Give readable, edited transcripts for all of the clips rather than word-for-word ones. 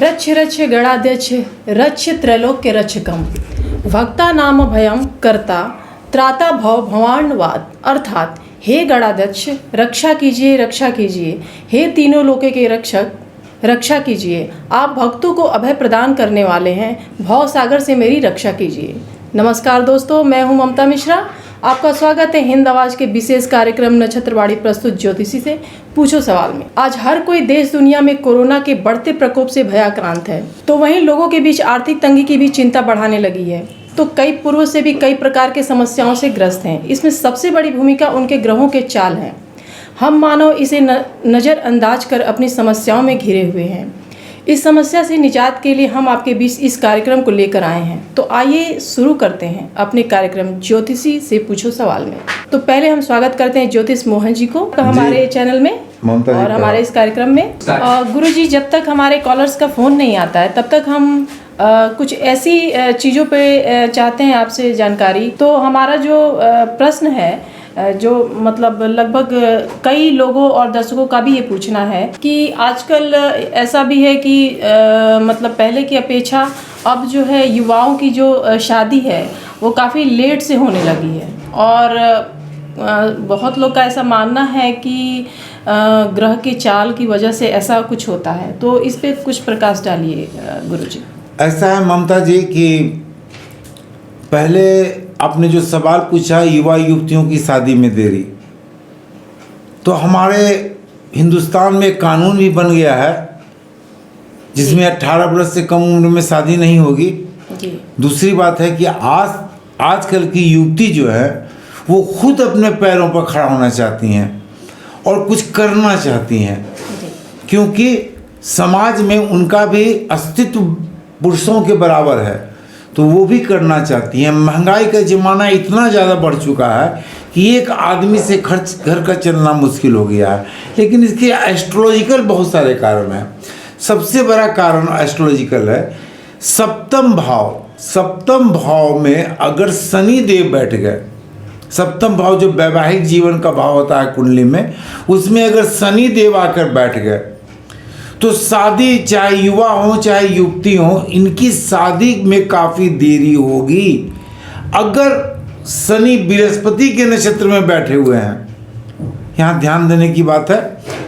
रक्ष रक्ष गणाध्यक्ष रक्ष त्रैलोक्य रक्षकम भक्ता नाम भयम करता त्राता भव भवानवाद। अर्थात हे गणाध्यक्ष रक्षा कीजिए, हे तीनों लोके के रक्षक रक्षा कीजिए। आप भक्तों को अभय प्रदान करने वाले हैं, भव सागर से मेरी रक्षा कीजिए। नमस्कार दोस्तों, मैं हूं ममता मिश्रा। आपका स्वागत है हिंद आवाज के विशेष कार्यक्रम नक्षत्रवाणी प्रस्तुत ज्योतिषी से पूछो सवाल में। आज हर कोई देश दुनिया में कोरोना के बढ़ते प्रकोप से भयाक्रांत है, तो वहीं लोगों के बीच आर्थिक तंगी की भी चिंता बढ़ाने लगी है। तो कई पूर्व से भी कई प्रकार के समस्याओं से ग्रस्त हैं। इसमें सबसे बड़ी भूमिका उनके ग्रहों के चाल है। हम मानव इसे नज़रअंदाज कर अपनी समस्याओं में घिरे हुए हैं। इस समस्या से निजात के लिए हम आपके बीच इस कार्यक्रम को लेकर आए हैं। तो आइए शुरू करते हैं अपने कार्यक्रम ज्योतिषी से पूछो सवाल में। तो पहले हम स्वागत करते हैं ज्योतिष मोहन जी को हमारे चैनल में और हमारे इस कार्यक्रम में। गुरुजी, जब तक हमारे कॉलर्स का फ़ोन नहीं आता है तब तक हम कुछ ऐसी चीज़ों पे चाहते हैं आपसे जानकारी। तो हमारा जो प्रश्न है, जो मतलब लगभग कई लोगों और दर्शकों का भी ये पूछना है कि आजकल ऐसा भी है कि मतलब पहले की अपेक्षा अब जो है युवाओं की जो शादी है वो काफ़ी लेट से होने लगी है, और बहुत लोग का ऐसा मानना है कि ग्रह की चाल की वजह से ऐसा कुछ होता है। तो इस पे कुछ प्रकाश डालिए गुरुजी। ऐसा है ममता जी कि पहले आपने जो सवाल पूछा युवा युवतियों की शादी में देरी, तो हमारे हिंदुस्तान में कानून भी बन गया है जिसमें 18 वर्ष से कम उम्र में शादी नहीं होगी। दूसरी बात है कि आजकल की युवती जो है वो खुद अपने पैरों पर खड़ा होना चाहती हैं और कुछ करना चाहती हैं, क्योंकि समाज में उनका भी अस्तित्व पुरुषों के बराबर है, तो वो भी करना चाहती हैं। महंगाई का ज़माना इतना ज़्यादा बढ़ चुका है कि एक आदमी से घर का चलना मुश्किल हो गया है। लेकिन इसके एस्ट्रोलॉजिकल बहुत सारे कारण हैं। सबसे बड़ा कारण एस्ट्रोलॉजिकल है सप्तम भाव में अगर शनि देव बैठ गए, सप्तम भाव जो वैवाहिक जीवन का भाव होता है कुंडली में, उसमें अगर शनि देव आकर बैठ गए तो शादी, चाहे युवा हो चाहे युवती हो, इनकी शादी में काफ़ी देरी होगी। अगर शनि बृहस्पति के नक्षत्र में बैठे हुए हैं, यहाँ ध्यान देने की बात है,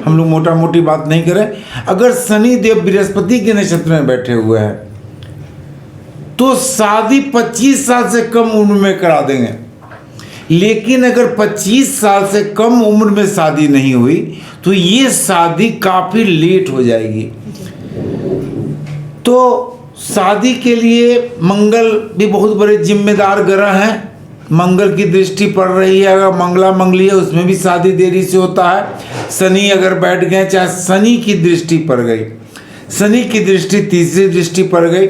हम लोग मोटा मोटी बात नहीं करें। अगर शनि देव बृहस्पति के नक्षत्र में बैठे हुए हैं तो शादी 25 साल से कम उम्र में करा देंगे। लेकिन अगर 25 साल से कम उम्र में शादी नहीं हुई तो ये शादी काफ़ी लेट हो जाएगी। तो शादी के लिए मंगल भी बहुत बड़े जिम्मेदार ग्रह हैं। मंगल की दृष्टि पड़ रही है, अगर मंगला मंगली है उसमें भी शादी देरी से होता है। शनि अगर बैठ गए, चाहे शनि की दृष्टि पड़ गई, शनि की दृष्टि तीसरी दृष्टि पड़ गई,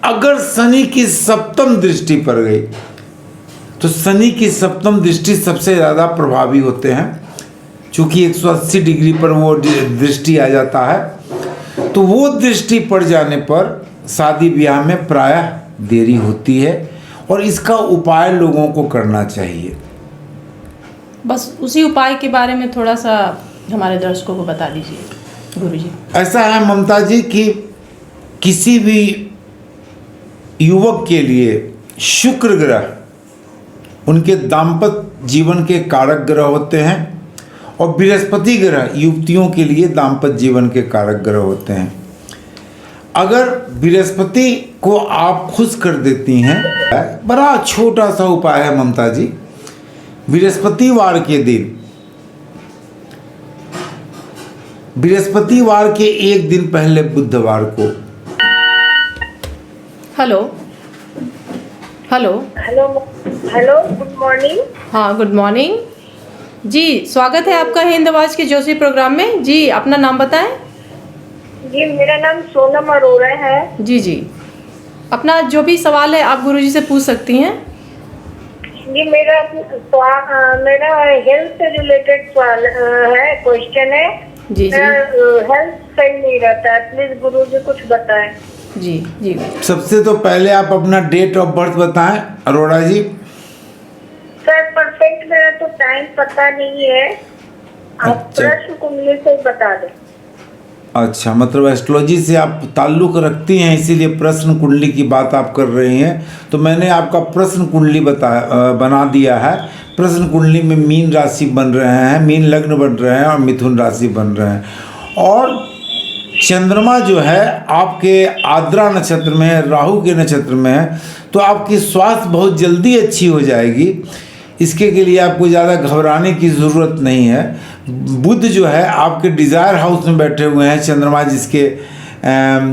अगर शनि की सप्तम दृष्टि पड़ गई तो शनि की सप्तम दृष्टि सबसे ज़्यादा प्रभावी होते हैं, चूँकि 180 डिग्री पर वो दृष्टि आ जाता है। तो वो दृष्टि पड़ जाने पर शादी ब्याह में प्रायः देरी होती है, और इसका उपाय लोगों को करना चाहिए। बस उसी उपाय के बारे में थोड़ा सा हमारे दर्शकों को बता दीजिए गुरुजी। ऐसा है ममता जी कि किसी भी युवक के लिए शुक्र ग्रह उनके दाम्पत्य जीवन के कारक ग्रह होते हैं, और बृहस्पति ग्रह युवतियों के लिए दाम्पत्य जीवन के कारक ग्रह होते हैं। अगर बृहस्पति को आप खुश कर देती हैं, बड़ा छोटा सा उपाय है ममता जी। बृहस्पतिवार के दिन, बृहस्पतिवार के एक दिन पहले बुधवार को। Hello hello hello hello, good morning. हाँ, गुड मॉर्निंग जी। स्वागत है आपका हिंद आवाज के ज्योतिषी प्रोग्राम में जी। अपना नाम बताएं। जी, मेरा नाम सोनम अरोड़ा है। जी जी, अपना जो भी सवाल है आप गुरुजी से पूछ सकती हैं। जी, मेरा हेल्थ से रिलेटेड सवाल है, क्वेश्चन है। जी जी, हेल्थ सही नहीं रहता है, प्लीज गुरुजी कुछ बताएं। जी जी। सबसे तो पहले आप अपना डेट ऑफ बर्थ बताएं अरोड़ा जी। सर, परफेक्ट मेरा तो टाइम पता नहीं है, आप अच्छा। प्रश्न कुंडली से बता दें। अच्छा, मतलब एस्ट्रोलॉजी से आप ताल्लुक़ रखती हैं, इसीलिए प्रश्न कुंडली की बात आप कर रही हैं। तो मैंने आपका प्रश्न कुंडली बना दिया है। प्रश्न कुंडली में मीन राशि बन रहे हैं, मीन लग्न बन रहे हैं और मिथुन राशि बन रहे हैं। और चंद्रमा जो है आपके आद्रा नक्षत्र में है, राहु के नक्षत्र में है, तो आपकी स्वास्थ्य बहुत जल्दी अच्छी हो जाएगी। इसके के लिए आपको ज़्यादा घबराने की ज़रूरत नहीं है। बुध जो है आपके डिज़ायर हाउस में बैठे हुए हैं, चंद्रमा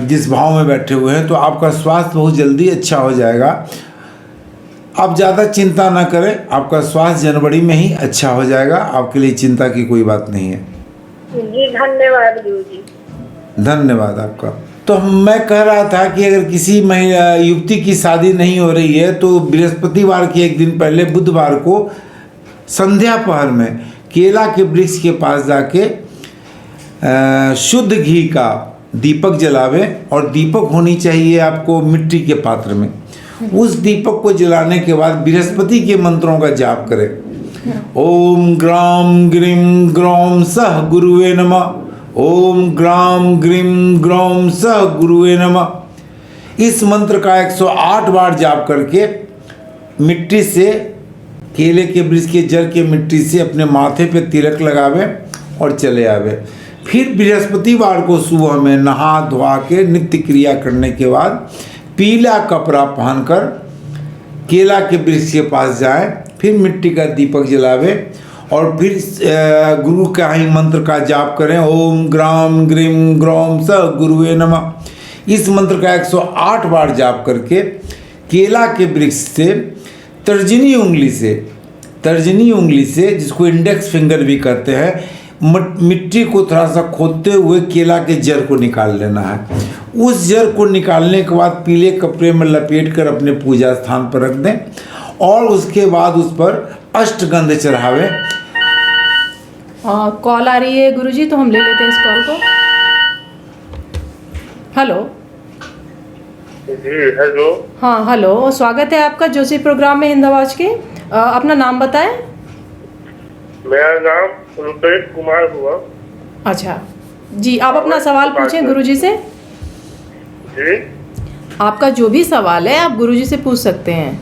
जिस भाव में बैठे हुए हैं, तो आपका स्वास्थ्य बहुत जल्दी अच्छा हो जाएगा। आप ज़्यादा चिंता ना करें, आपका स्वास्थ्य जनवरी में ही अच्छा हो जाएगा, आपके लिए चिंता की कोई बात नहीं है। जी धन्यवाद गुरु जी। धन्यवाद आपका। तो मैं कह रहा था कि अगर किसी युवती की शादी नहीं हो रही है तो बृहस्पतिवार के एक दिन पहले बुधवार को संध्या पहर में केला के वृक्ष के पास जाके शुद्ध घी का दीपक जलावें, और दीपक होनी चाहिए आपको मिट्टी के पात्र में। उस दीपक को जलाने के बाद बृहस्पति के मंत्रों का जाप करें। ओम ग्राम ग्रीम ग्रौम सह गुरुवे नमः, ओम ग्राम ग्रीम ग्रौम सह गुरुवे नमः। इस मंत्र का 108 बार जाप करके मिट्टी से, केले के वृक्ष के जड़ के मिट्टी से अपने माथे पे तिलक लगावे और चले आवे। फिर बृहस्पतिवार को सुबह में नहा धोआ के नित्य क्रिया करने के बाद पीला कपड़ा पहनकर केला के वृक्ष के पास जाएं, फिर मिट्टी का दीपक जलावे और फिर गुरु का ही मंत्र का जाप करें। ओम ग्राम ग्रीम ग्रौम स गुरुवे नमः। इस मंत्र का 108 बार जाप करके केला के वृक्ष से तर्जनी उंगली से जिसको इंडेक्स फिंगर भी कहते हैं, मिट्टी को थोड़ा सा खोदते हुए केला के जड़ को निकाल लेना है। उस जड़ को निकालने के बाद पीले कपड़े में लपेट कर अपने पूजा स्थान पर रख दें और उसके बाद उस पर अष्टगंध चढ़ावें। कॉल आ रही है गुरुजी, तो हम ले लेते हैं इस कॉल को। हेलो। जी हेलो। हाँ हेलो, स्वागत है आपका जोशी प्रोग्राम में हिंद आवाज के। अपना नाम बताएं। मेरा नाम रुपेश कुमार हुआ। अच्छा जी, आप अपना सवाल पूछें गुरुजी से। जी आपका जो भी सवाल है आप गुरुजी से पूछ सकते हैं।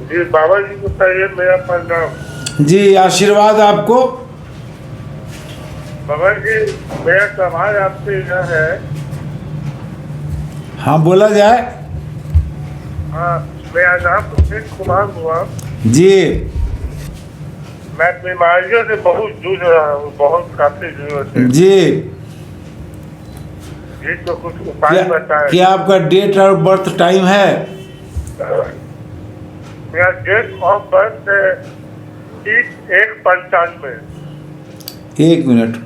जी बाबा जी को बताइए मेरा प्रणाम। जी आशीर्वाद आपको। बाबा जी मेरा सवाल आपसे यह है। हाँ बोला जाए। हाँ मेरा नाम रुपेश कुमार हुआ। जी मैं बीमारियों से बहुत जूझ रहा हूँ, बहुत काफी दिनों से। जी जी तो कुछ उपाय बताएं। क्या आपका डेट और बर्थ टाइम है? मेरा डेट ऑफ बर्थ है 30/1/95। 1 मिनट।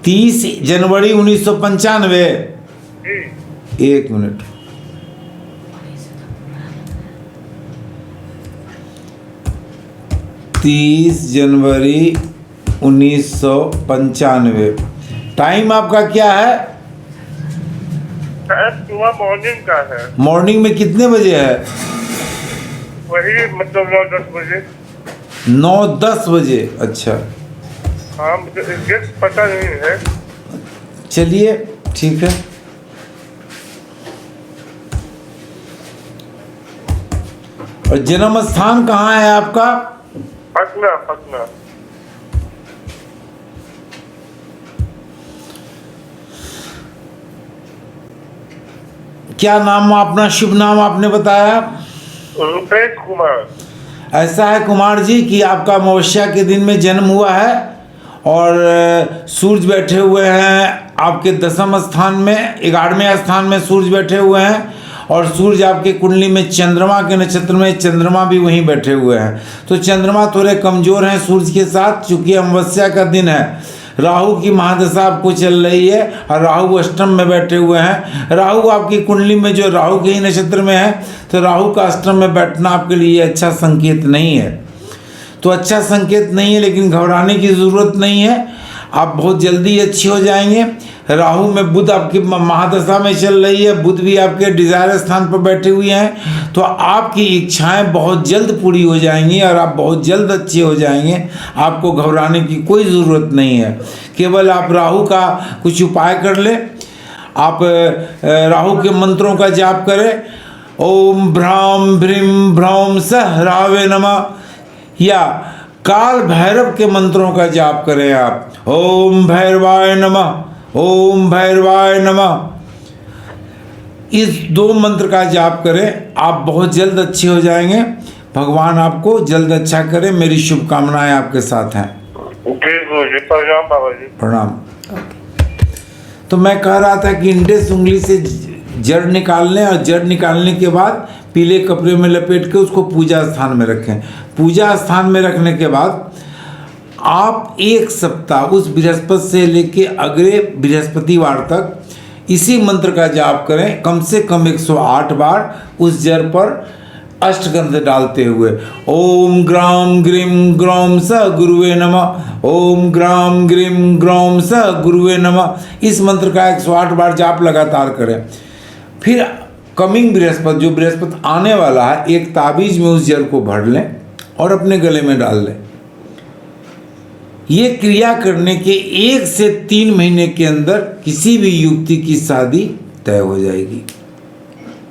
30 जनवरी 1995। जी 1 मिनट। 30 जनवरी 1995। टाइम आपका क्या है? सुबह मॉर्निंग का है। मॉर्निंग में कितने बजे है? वही मतलब 9-10 बजे। 9-10 बजे। अच्छा हाँ मुझे एग्जैक्ट पता नहीं है। चलिए ठीक है। और जन्म स्थान कहाँ है आपका? पटना। पटना। क्या नाम अपना शुभ नाम आपने बताया? रुपेश कुमार। ऐसा है कुमार जी कि आपका अमावस्या के दिन में जन्म हुआ है और सूरज बैठे हुए हैं आपके 10वें स्थान में, 11वें स्थान में सूरज बैठे हुए हैं और सूरज आपके कुंडली में चंद्रमा के नक्षत्र में चंद्रमा भी वहीं बैठे हुए हैं। तो चंद्रमा थोड़े कमज़ोर हैं सूरज के साथ, चूँकि अमावस्या का दिन है। राहु की महादशा आपको चल रही है और राहु अष्टम में बैठे हुए हैं। राहु आपकी कुंडली में जो राहु के ही नक्षत्र में है, तो राहु का अष्टम में बैठना आपके लिए अच्छा संकेत नहीं है। तो अच्छा संकेत नहीं है, लेकिन घबराने की ज़रूरत नहीं है, आप बहुत जल्दी अच्छे हो जाएंगे। राहु में बुध आपकी महादशा में चल रही है, बुध भी आपके डिजायर स्थान पर बैठे हुए हैं, तो आपकी इच्छाएं बहुत जल्द पूरी हो जाएंगी और आप बहुत जल्द अच्छे हो जाएंगे। आपको घबराने की कोई ज़रूरत नहीं है। केवल आप राहु का कुछ उपाय कर ले। आप राहु के मंत्रों का जाप करें। ओम भ्राम भ्रीम भ्रौम सह रावे नमः, या काल भैरव के मंत्रों का जाप करें आप। ओम भैरवाय नमः, ओम भैरवाय नमः। इस 2 मंत्र का जाप करें, आप बहुत जल्द अच्छे हो जाएंगे। भगवान आपको जल्द अच्छा करे। मेरी शुभकामनाएं आपके साथ हैं। जी गुरुजी, प्रणाम बाबा जी। प्रणाम। तो मैं कह रहा था कि इंडेक्स उंगली से जड़ निकाल लें और जड़ निकालने के बाद पीले कपड़े में लपेट के उसको पूजा स्थान में रखें। पूजा स्थान में रखने के बाद आप 1 सप्ताह उस बृहस्पति से लेके अगले बृहस्पतिवार तक इसी मंत्र का जाप करें, कम से कम 108 बार उस जड़ पर अष्टगंध डालते हुए। ओम ग्राम ग्रीम ग्रौम स गुरुवे नमः, ओम ग्राम ग्रीम ग्रौम स गुरुवे नमः। इस मंत्र का 108 बार जाप लगातार करें। फिर कमिंग बृहस्पति, जो बृहस्पति आने वाला है, एक ताबीज में उस जड़ को भर लें और अपने गले में डाल लें। ये क्रिया करने के 1 से 3 महीने के अंदर किसी भी युवती की शादी तय हो जाएगी।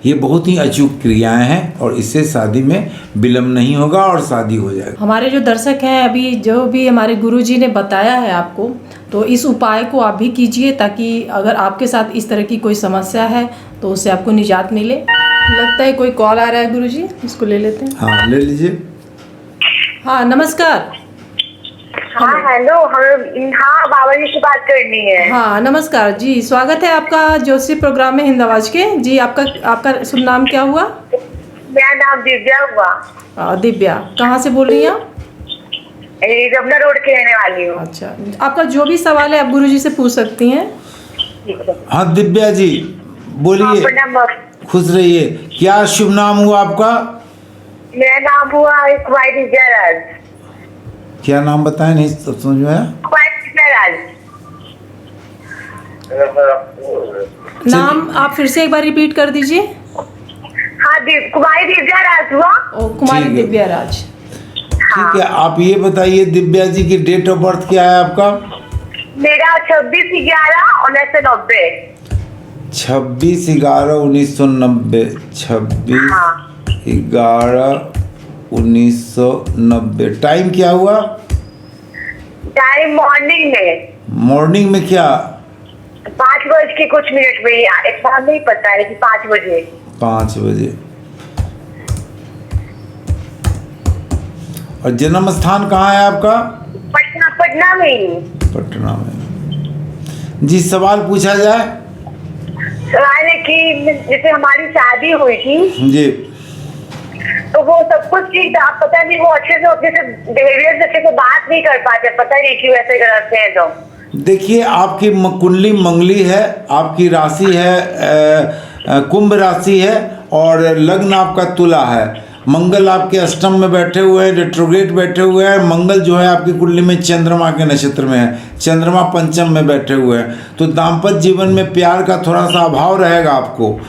ये बहुत ही अचूक क्रियाएं हैं और इससे शादी में विलम्ब नहीं होगा और शादी हो जाएगी। हमारे जो दर्शक हैं, अभी जो भी हमारे गुरुजी ने बताया है आपको, तो इस उपाय को आप भी कीजिए, ताकि अगर आपके साथ इस तरह की कोई समस्या है तो उससे आपको निजात मिले। लगता है कोई कॉल आ रहा है गुरुजी, इसको ले लेते हैं। हाँ, ले लीजिए। हाँ, नमस्कार। हाँ हेलो, हाँ बाबा जी से बात करनी है। हाँ नमस्कार जी, स्वागत है आपका ज्योतिषी प्रोग्राम में हिंद आवाज के। जी आपका शुभ नाम क्या हुआ? मेरा नाम दिव्या हुआ। दिव्या, कहाँ से बोल रही हैं आप? रमना रोड के रहने वाली हूँ। अच्छा, आपका जो भी सवाल है आप गुरुजी से पूछ सकती हैं। हाँ दिव्या जी बोलिए। खुश रहिए। क्या शुभ नाम हुआ आपका? मेरा नाम हुआ कुमारी दिव्या राज। क्या नाम बताएं, नहीं सब समझ में आया? कुमारी दिव्या राज। नाम आप फिर से एक बार रिपीट कर दीजिए। हाँ कुमारी दिव्या राज हुआ। ओ, कुमारी ठीक है। दिव्या राज। ठीक है, आप ये बताइए दिव्या जी की डेट ऑफ बर्थ क्या है आपका? मेरा 26/11/1990। 26/11/1990। 26/11/1990। टाइम क्या हुआ? टाइम मॉर्निंग में। मॉर्निंग में क्या? 5 बज के कुछ मिनट में, इतना नहीं पता है कि 5 बजे। 5 बजे। और जन्म स्थान कहाँ है आपका? पटना में ही। पटना में। जी सवाल पूछा जाए। सवाल है कि जैसे हमारी शादी हुई थी जी, तो वो सब कुछ ठीक था, पता नहीं वो अच्छे से अपने से बिहेवियर से अच्छे से बात नहीं कर पाते, पता नहीं क्यों ऐसे करते हैं। तो देखिए आपकी कुंडली मंगली है, आपकी राशि है कुंभ राशि है और लग्न आपका तुला है। मंगल आपके अष्टम में बैठे हुए हैं, रेट्रोग्रेड बैठे हुए हैं। मंगल जो है आपकी कुंडली में चंद्रमा के नक्षत्र में है, चंद्रमा पंचम में बैठे हुए हैं। तो दाम्पत्य जीवन में प्यार का थोड़ा सा अभाव रहेगा आपको,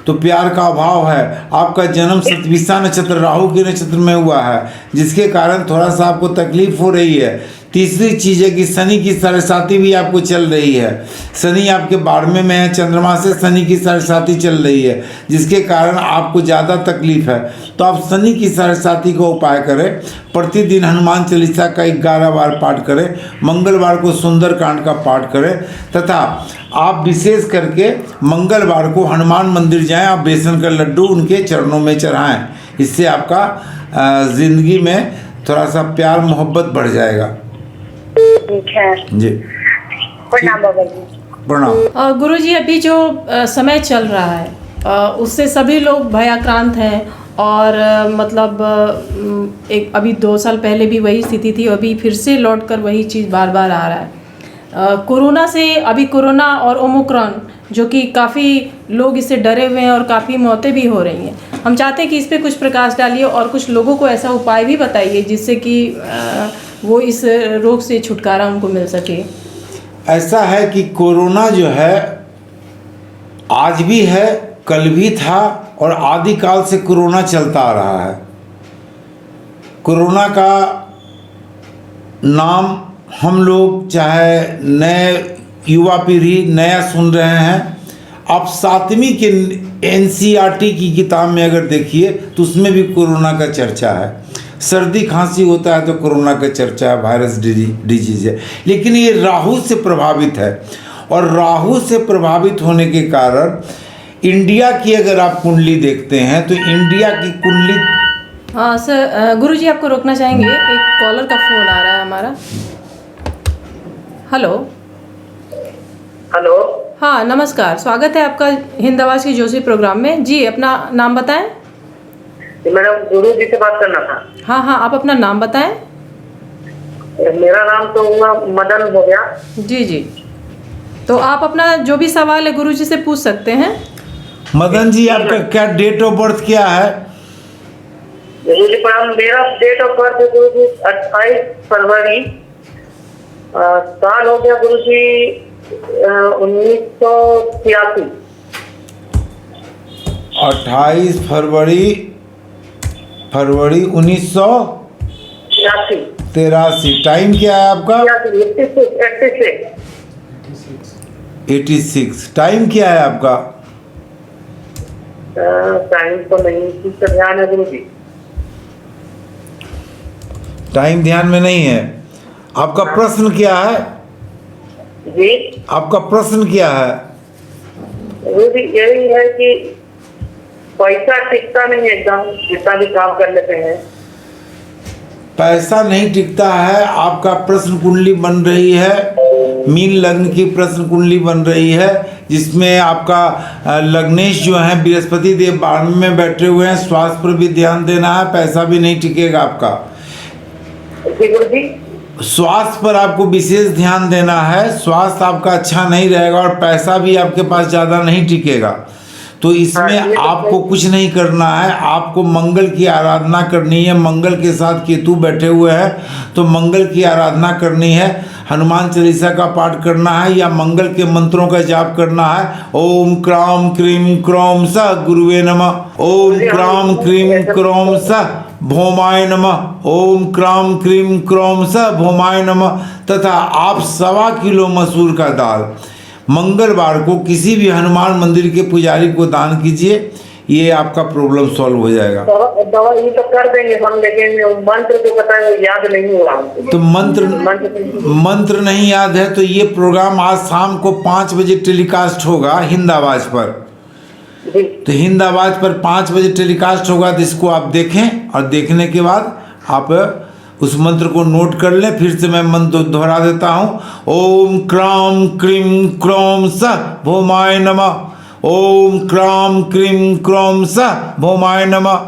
तो प्यार का अभाव है। आपका जन्म सतभिषा नक्षत्र राहु के नक्षत्र में हुआ है, जिसके कारण थोड़ा सा आपको तकलीफ हो रही है। तीसरी चीज़ है कि शनि की साढ़ेसाती भी आपको चल रही है। शनि आपके 12वें में है, चंद्रमा से शनि की साढ़ेसाती चल रही है, जिसके कारण आपको ज़्यादा तकलीफ है। तो आप शनि की साढ़ेसाती का उपाय करें। प्रतिदिन हनुमान चालीसा का 11 बार पाठ करें। मंगलवार को सुंदरकांड का पाठ करें तथा आप विशेष करके मंगलवार को हनुमान मंदिर जाएं, आप बेसन का लड्डू उनके चरणों में चढ़ाएं। इससे आपका ज़िंदगी में थोड़ा सा प्यार मोहब्बत बढ़ जाएगा। ठीक है जी, प्रणाम बाबा जी। प्रणाम। गुरुजी, अभी जो समय चल रहा है उससे सभी लोग भयाक्रांत हैं और मतलब एक अभी 2 साल पहले भी वही स्थिति थी, अभी फिर से लौटकर वही चीज़ बार बार आ रहा है। कोरोना से, अभी कोरोना और ओमिक्रॉन जो कि काफ़ी लोग इससे डरे हुए हैं और काफ़ी मौतें भी हो रही हैं। हम चाहते हैं कि इस पर कुछ प्रकाश डालिए और कुछ लोगों को ऐसा उपाय भी बताइए जिससे कि वो इस रोग से छुटकारा उनको मिल सके। ऐसा है कि कोरोना जो है आज भी है, कल भी था और आदिकाल से कोरोना चलता आ रहा है। कोरोना का नाम हम लोग चाहे नए युवा पीढ़ी नया सुन रहे हैं। आप 7वीं के NCERT की किताब में अगर देखिए तो उसमें भी कोरोना का चर्चा है। सर्दी खांसी होता है तो कोरोना का चर्चा है, वायरस डिजीज है। लेकिन ये राहु से प्रभावित है और राहु से प्रभावित होने के कारण इंडिया की अगर आप कुंडली देखते हैं तो इंडिया की कुंडली। हाँ सर, गुरुजी आपको रोकना चाहेंगे, एक कॉलर का फ़ोन आ रहा है हमारा। हेलो। हेलो। हाँ नमस्कार, स्वागत है आपका हिंद आवाज़ की ज्योतिषी प्रोग्राम में। जी अपना नाम बताएं। मैडम गुरु जी से बात करना था। हाँ हाँ, आप अपना नाम बताएं। मेरा नाम तो मदन हो गया। जी जी, तो आप अपना जो भी सवाल है गुरुजी से पूछ सकते हैं। मदन जी आपका क्या डेट ऑफ बर्थ क्या है? गुरु जी प्रणाम। मेरा डेट ऑफ बर्थ है गुरु जी 28 फरवरी। साल हो गया गुरु जी 1983। 28 फरवरी 1983। टाइम क्या है आपका? 86। टाइम क्या है आपका? टाइम तो नहीं ठीक से ध्यान है गुरु जी। टाइम ध्यान में नहीं है। आपका प्रश्न क्या है जी? आपका प्रश्न क्या है? गुरु जी यही है कि पैसा टिकता नहीं एकदम, जितना भी काम कर लेते हैं। पैसा नहीं टिकता है। आपका प्रश्न कुंडली बन रही है, मीन लग्न की प्रश्न कुंडली बन रही है, जिसमें आपका लग्नेश जो है बृहस्पति देव 12वें में बैठे हुए हैं। स्वास्थ्य पर भी ध्यान देना है, पैसा भी नहीं टिकेगा आपका। जी गुरु जी। स्वास्थ्य पर आपको विशेष ध्यान देना है। स्वास्थ्य आपका अच्छा नहीं रहेगा और पैसा भी आपके पास ज़्यादा नहीं टिकेगा। तो इसमें आपको कुछ नहीं करना है, आपको मंगल की आराधना करनी है। मंगल के साथ केतु बैठे हुए हैं तो मंगल की आराधना करनी है। हनुमान चालीसा का पाठ करना है या मंगल के मंत्रों का जाप करना है। ओम क्राम क्रीम क्रोम स गुरुवे नमः। ओम क्राम क्रीम क्रोम स भौमाय नमः। ओम क्राम क्रीम क्रोम स भौमाय नमः। तथा आप 1.25 किलो मसूर का दाल मंगलवार को किसी भी हनुमान मंदिर के पुजारी को दान कीजिए। ये आपका प्रॉब्लम सॉल्व हो जाएगा। दवा ये तो कर देंगे हम, लेकिन मंत्र तो पता है याद नहीं हुआ। तो मंत्र नहीं याद है तो ये प्रोग्राम आज शाम को 5 बजे टेलीकास्ट होगा हिंद आवाज पर। तो हिंद आवाज पर 5 बजे टेलीकास्ट होगा, तो इसको आप देखें और देखने के बाद आप उस मंत्र को नोट कर लें। फिर से मैं मंत्र दोहरा देता हूँ। ओम क्राम क्रीम क्रोम स भौमाय नमः। ओम क्राम क्रीम क्रोम स भौमाय नमः।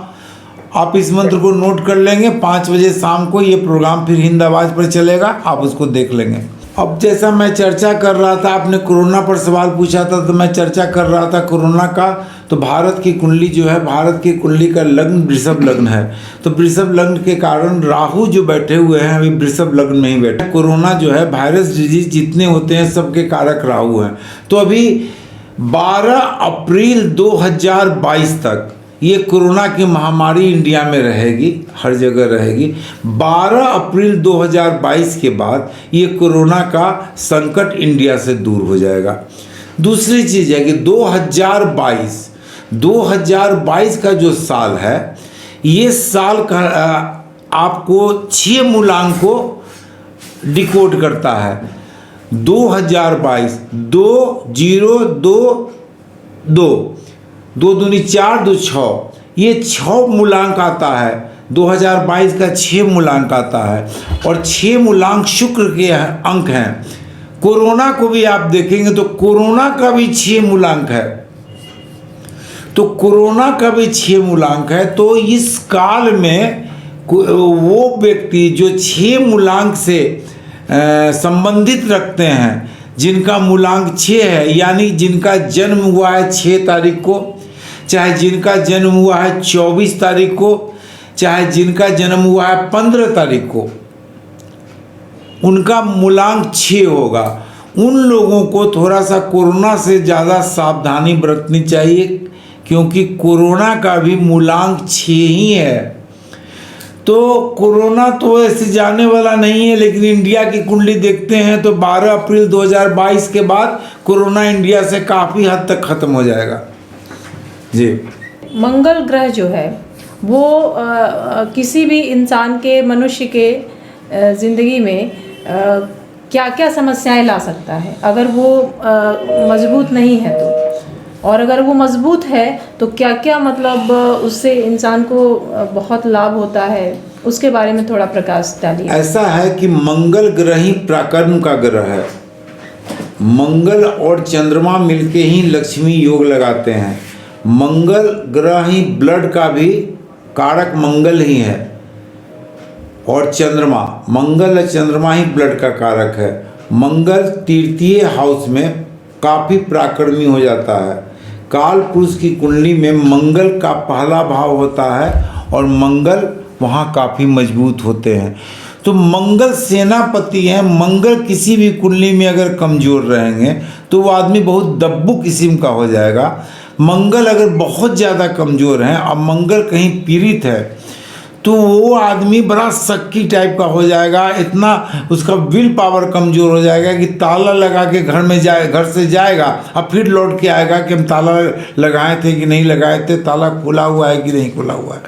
आप इस मंत्र को नोट कर लेंगे। 5 बजे शाम को ये प्रोग्राम फिर हिंद आवाज पर चलेगा, आप उसको देख लेंगे। अब जैसा मैं चर्चा कर रहा था, आपने कोरोना पर सवाल पूछा था तो मैं चर्चा कर रहा था कोरोना का। तो भारत की कुंडली जो है, भारत की कुंडली का लग्न वृषभ लग्न है। तो वृषभ लग्न के कारण राहु जो बैठे हुए हैं अभी वृषभ लग्न में ही बैठे। कोरोना जो है वायरस डिजीज जितने होते हैं सबके कारक राहु हैं। तो अभी 12 अप्रैल 2022 तक ये कोरोना की महामारी इंडिया में रहेगी, हर जगह रहेगी। 12 अप्रैल 2022 के बाद ये कोरोना का संकट इंडिया से दूर हो जाएगा। दूसरी चीज़ है कि 2022 का जो साल है, ये साल का आपको 6 मूलांक को डिकोड करता है। 2022 2022 2 दूनी 4 2 6, ये 6 मूलांक आता है। 2022 का 6 मूलांक आता है और 6 मूलांक शुक्र के अंक हैं। कोरोना को भी आप देखेंगे तो कोरोना का भी 6 मूलांक है। तो कोरोना का भी 6 मूलांक है। तो इस काल में वो व्यक्ति जो 6 मूलांक से संबंधित रखते हैं, जिनका मूलांक 6 है, यानी जिनका जन्म हुआ है 6 तारीख को, चाहे जिनका जन्म हुआ है 24 तारीख को, चाहे जिनका जन्म हुआ है 15 तारीख को, उनका मूलांक 6 होगा। उन लोगों को थोड़ा सा कोरोना से ज़्यादा सावधानी बरतनी चाहिए, क्योंकि कोरोना का भी मूलांक 6 ही है। तो कोरोना तो ऐसे जाने वाला नहीं है, लेकिन इंडिया की कुंडली देखते हैं तो 12 अप्रैल 2022 के बाद कोरोना इंडिया से काफ़ी हद तक ख़त्म हो जाएगा। जी, मंगल ग्रह जो है वो किसी भी इंसान के, मनुष्य के ज़िंदगी में क्या क्या समस्याएं ला सकता है अगर वो मजबूत नहीं है तो, और अगर वो मजबूत है तो क्या क्या मतलब उससे इंसान को बहुत लाभ होता है, उसके बारे में थोड़ा प्रकाश डालिए। ऐसा है कि मंगल ग्रह ही पराक्रम का ग्रह है। मंगल और चंद्रमा मिलके ही लक्ष्मी योग लगाते हैं। मंगल ग्रह ही ब्लड का भी कारक मंगल ही है, और चंद्रमा, मंगल और चंद्रमा ही ब्लड का कारक है। मंगल तृतीय हाउस में काफ़ी पराक्रमी हो जाता है। काल पुरुष की कुंडली में मंगल का पहला भाव होता है और मंगल वहाँ काफ़ी मजबूत होते हैं। तो मंगल सेनापति हैं। मंगल किसी भी कुंडली में अगर कमज़ोर रहेंगे तो वो आदमी बहुत दब्बू किस्म का हो जाएगा। मंगल अगर बहुत ज़्यादा कमज़ोर हैं और मंगल कहीं पीड़ित है तो वो आदमी बड़ा शक्की टाइप का हो जाएगा। इतना उसका विल पावर कमज़ोर हो जाएगा कि ताला लगा के घर से जाएगा और फिर लौट के आएगा कि हम ताला लगाए थे कि नहीं लगाए थे, ताला खुला हुआ है कि नहीं खुला हुआ है।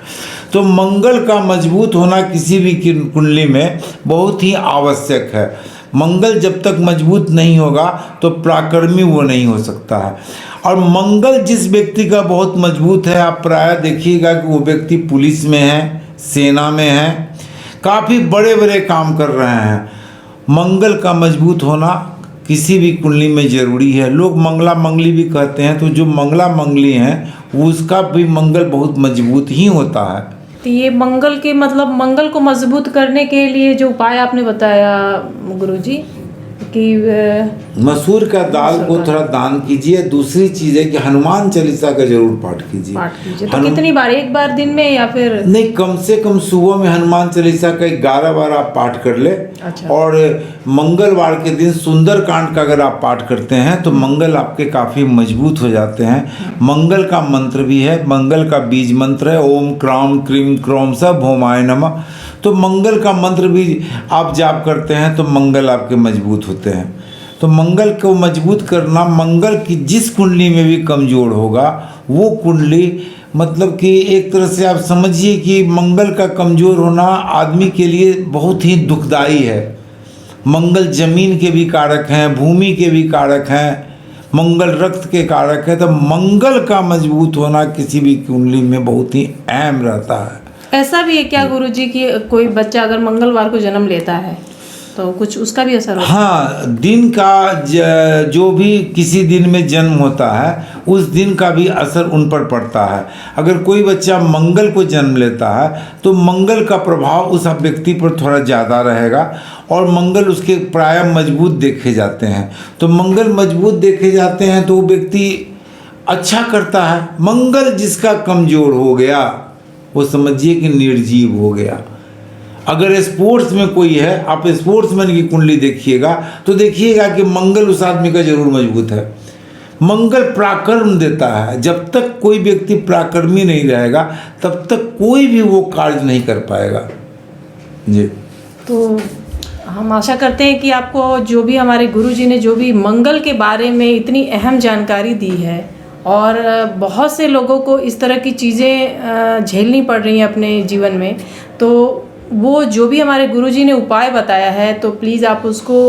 तो मंगल का मजबूत होना किसी भी कुंडली में बहुत ही आवश्यक है। मंगल जब तक मजबूत नहीं होगा तो पराक्रमी वो नहीं हो सकता है। और मंगल जिस व्यक्ति का बहुत मजबूत है, आप प्रायः देखिएगा कि वो व्यक्ति पुलिस में है, सेना में है, काफ़ी बड़े बड़े काम कर रहे हैं। मंगल का मजबूत होना किसी भी कुंडली में ज़रूरी है। लोग मंगला मंगली भी कहते हैं, तो जो मंगला मंगली हैं उसका भी मंगल बहुत मजबूत ही होता है। तो ये मंगल के मतलब मंगल को मजबूत करने के लिए जो उपाय आपने बताया गुरुजी कि मसूर का दाल को थोड़ा दान कीजिए। दूसरी चीज़ है कि हनुमान चालीसा का जरूर पाठ कीजिए। तो कितनी बार, एक बार दिन में या फिर नहीं, कम से कम सुबह में हनुमान चालीसा का 11 बार आप पाठ कर ले। अच्छा। और मंगलवार के दिन सुंदर कांड का अगर आप पाठ करते हैं तो मंगल आपके काफ़ी मजबूत हो जाते हैं। मंगल का मंत्र भी है, मंगल का बीज मंत्र है, ओम क्राम क्रीम क्रोम स भौमाय नमः। तो मंगल का मंत्र भी आप जाप करते हैं तो मंगल आपके मजबूत होते हैं। तो मंगल को मजबूत करना, मंगल की जिस कुंडली में भी कमज़ोर होगा वो कुंडली, मतलब कि एक तरह से आप समझिए कि मंगल का कमज़ोर होना आदमी के लिए बहुत ही दुखदाई है। मंगल जमीन के भी कारक हैं, भूमि के भी कारक हैं, मंगल रक्त के कारक है। तो मंगल का मजबूत होना किसी भी कुंडली में बहुत ही अहम रहता है। ऐसा भी है क्या गुरुजी कि कोई बच्चा अगर मंगलवार को जन्म लेता है तो कुछ उसका भी असर होता है? हाँ, दिन का जो भी किसी दिन में जन्म होता है उस दिन का भी असर उन पर पड़ता है। अगर कोई बच्चा मंगल को जन्म लेता है तो मंगल का प्रभाव उस व्यक्ति पर थोड़ा ज़्यादा रहेगा और मंगल उसके प्रायः मजबूत देखे जाते हैं। तो मंगल मजबूत देखे जाते हैं तो वो व्यक्ति अच्छा करता है। मंगल जिसका कमज़ोर हो गया वो समझिए कि निर्जीव हो गया। अगर स्पोर्ट्स में कोई है, आप स्पोर्ट्समैन की कुंडली देखिएगा तो देखिएगा कि मंगल उस आदमी का जरूर मजबूत है। मंगल पराक्रम देता है। जब तक कोई व्यक्ति पराक्रमी नहीं रहेगा तब तक कोई भी वो कार्य नहीं कर पाएगा। जी, तो हम आशा करते हैं कि आपको जो भी हमारे गुरुजी ने जो भी मंगल के बारे में इतनी अहम जानकारी दी है, और बहुत से लोगों को इस तरह की चीज़ें झेलनी पड़ रही हैं अपने जीवन में, तो वो जो भी हमारे गुरुजी ने उपाय बताया है तो प्लीज़ आप उसको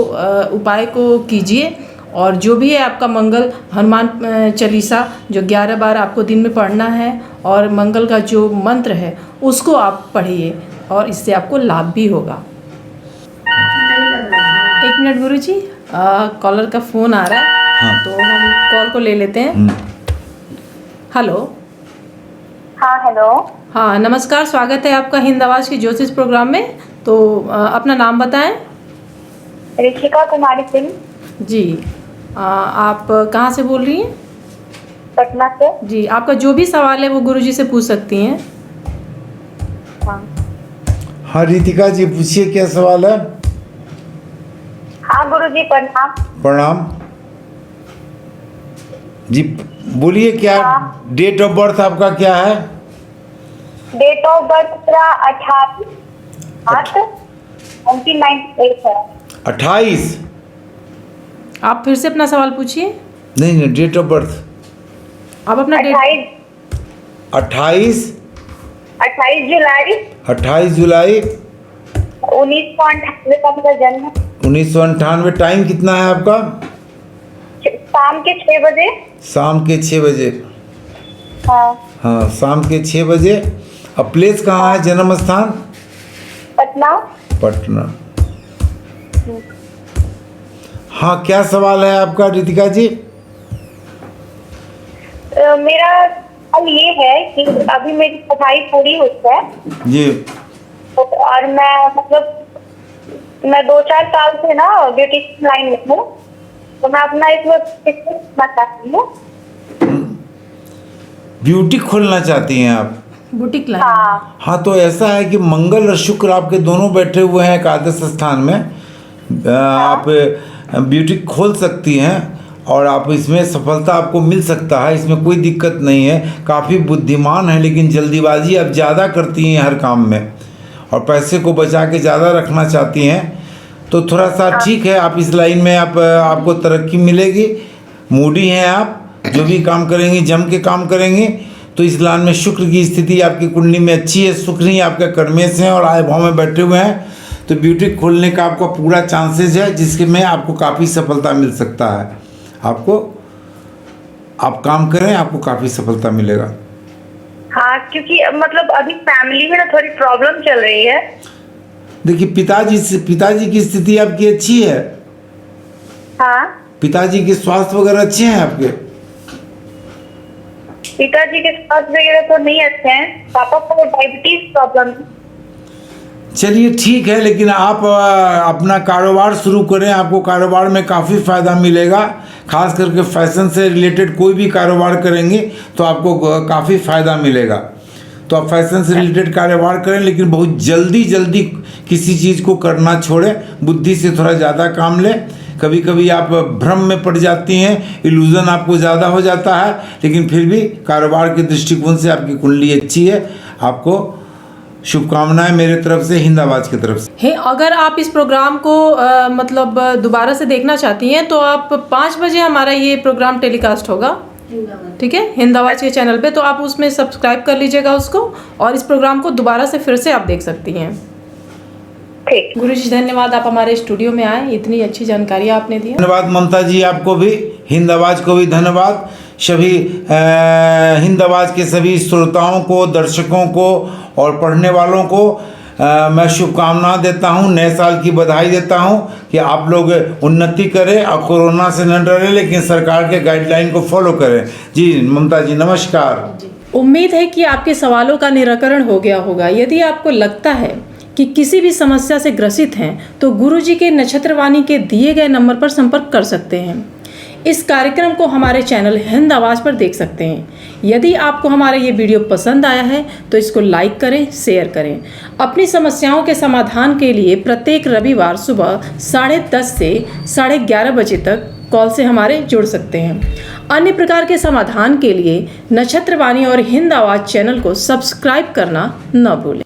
उपाय को कीजिए। और जो भी है आपका मंगल हनुमान चालीसा जो 11 बार आपको दिन में पढ़ना है, और मंगल का जो मंत्र है उसको आप पढ़िए और इससे आपको लाभ भी होगा। एक मिनट गुरुजी, कॉलर का फ़ोन आ रहा है। हाँ। तो हम कॉल को ले लेते हैं। हेलो। हाँ हेलो। हाँ नमस्कार, स्वागत है आपका हिंद आवाज़ के ज्योतिष प्रोग्राम में। तो अपना नाम बताएं। ऋषिका कुमारी सिंह। जी, आप कहाँ से बोल रही हैं? पटना से। जी, आपका जो भी सवाल है वो गुरुजी से पूछ सकती हैं। हाँ रितिका जी, पूछिए क्या सवाल है। हाँ गुरुजी प्रणाम। प्रणाम जी। बोलिए क्या हाँ। डेट ऑफ बर्थ आपका क्या है? डेट ऑफ बर्थ मेरा 1998 है। 28? आप फिर से अपना सवाल पूछिए। नहीं, डेट ऑफ बर्थ आप अपना डेट 28 जुलाई 28 जुलाई 1998 का मेरा जन्म है। 1998। टाइम कितना है आपका? शाम के 6 बजे। शाम के 6 बजे। हाँ, हाँ, शाम के 6 बजे। अब प्लेस कहाँ है, जन्म स्थान? पटना। पटना। हाँ, क्या सवाल है आपका रितिका जी? मेरा सवाल ये है कि अभी मेरी पढ़ाई पूरी हुई है जी। और मैं मतलब मैं 2-4 साल से ना ब्यूटिशियन लाइन में हूँ, तो मैं अपना इसमें सीखना चाहती हूँ। ब्यूटी खोलना चाहती हैं आप? Boutique line. हाँ, हाँ, तो ऐसा है कि मंगल और शुक्र आपके दोनों बैठे हुए हैं एकादश स्थान में। आप ब्यूटी खोल सकती हैं और आप इसमें सफलता आपको मिल सकता है, इसमें कोई दिक्कत नहीं है। काफ़ी बुद्धिमान है, लेकिन जल्दीबाजी आप ज़्यादा करती हैं हर काम में और पैसे को बचा के ज़्यादा रखना चाहती हैं, तो थोड़ा सा ठीक है। आप इस लाइन में आपको तरक्की मिलेगी। मूडी हैं आप, जो भी काम करेंगी जम के काम करेंगी। तो इस लाइन में शुक्र की स्थिति आपकी कुंडली में अच्छी है। शुक्र ही आपका कर्मेश हैं और आय भाव में बैठे हुए हैं, तो ब्यूटी खोलने का आपका पूरा चांसेस है, जिसके में आपको काफ़ी सफलता मिल सकता है। आप काम करें, आपको काफ़ी सफलता मिलेगा। हाँ, क्योंकि मतलब अभी फैमिली में ना थोड़ी प्रॉब्लम चल रही है। देखिए, पिताजी की स्थिति आपकी अच्छी है? हाँ, पिताजी के स्वास्थ्य वगैरह अच्छे हैं आपके? पिताजी के स्वास्थ्य वगैरह तो नहीं अच्छे हैं। पापा को डायबिटीज प्रॉब्लम। चलिए ठीक है, लेकिन आप अपना कारोबार शुरू करें, आपको कारोबार में काफ़ी फ़ायदा मिलेगा। खास करके फैशन से रिलेटेड कोई भी कारोबार करेंगे तो आपको काफ़ी फ़ायदा मिलेगा। तो आप फैशन से रिलेटेड कारोबार करें, लेकिन बहुत जल्दी किसी चीज़ को करना छोड़ें। बुद्धि से थोड़ा ज़्यादा काम लें। कभी कभी आप भ्रम में पड़ जाती हैं, इल्यूज़न आपको ज़्यादा हो जाता है, लेकिन फिर भी कारोबार के दृष्टिकोण से आपकी कुंडली अच्छी है। आपको शुभकामनाएं मेरे तरफ से, हिंद आवाज़ की तरफ से। है अगर आप इस प्रोग्राम को मतलब दोबारा से देखना चाहती हैं तो आप 5 बजे हमारा ये प्रोग्राम टेलीकास्ट होगा, ठीक है, हिंद आवाज़ के चैनल पे। तो आप उसमें सब्सक्राइब कर लीजिएगा उसको, और इस प्रोग्राम को दोबारा से फिर से आप देख सकती हैं। ठीक। गुरुजी धन्यवाद, आप हमारे स्टूडियो में आए, इतनी अच्छी जानकारी आपने दी। धन्यवाद ममता जी, आपको भी, हिंद आवाज़ को भी धन्यवाद। सभी हिंद आवाज़ के सभी श्रोताओं को, दर्शकों को और पढ़ने वालों को मैं शुभकामना देता हूं, नए साल की बधाई देता हूं कि आप लोग उन्नति करें और कोरोना से न डरें, लेकिन सरकार के गाइडलाइन को फॉलो करें। जी ममता जी, नमस्कार। उम्मीद है कि आपके सवालों का निराकरण हो गया होगा। यदि आपको लगता है कि किसी भी समस्या से ग्रसित हैं तो गुरुजी के नक्षत्रवाणी के दिए गए नंबर पर संपर्क कर सकते हैं। इस कार्यक्रम को हमारे चैनल हिंद आवाज़ पर देख सकते हैं। यदि आपको हमारा ये वीडियो पसंद आया है तो इसको लाइक करें, शेयर करें। अपनी समस्याओं के समाधान के लिए प्रत्येक रविवार सुबह 10:30 से 11:30 बजे तक कॉल से हमारे जुड़ सकते हैं। अन्य प्रकार के समाधान के लिए नक्षत्रवाणी और हिंद आवाज़ चैनल को सब्सक्राइब करना न भूलें।